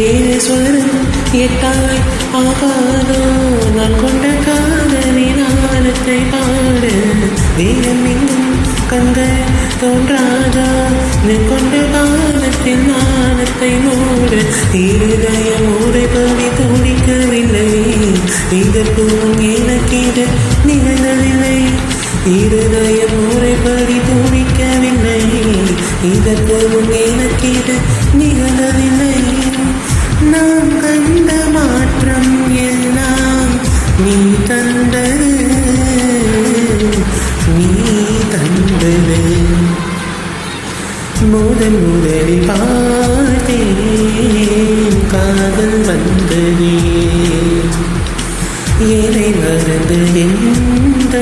ஏழு சொல்லும் எட்டாய் ஆகாதோ நான் கொண்ட காதலின் ஆழத்தை பாடு வேகம் எங்கும் கண்கள் தோன்றாதா நீ கொண்ட காலத்தில் நாணத்தை மூடு இருதயம் உரைபடி துடிக்கவில்லை இதற்கும் எனக்கு இது நிகழவில்லை இருதயம் உரைபடி துடிக்கவில்லை இதற்கும் எனக்கு இது நிகழவில்லை நாம் கண்ட மாற்றம் எல்லாம் நீ தந்தது நீ தந்தது முதலில் பார்த்தேன் காதல் வந்ததே என்னை மறந்து எந்த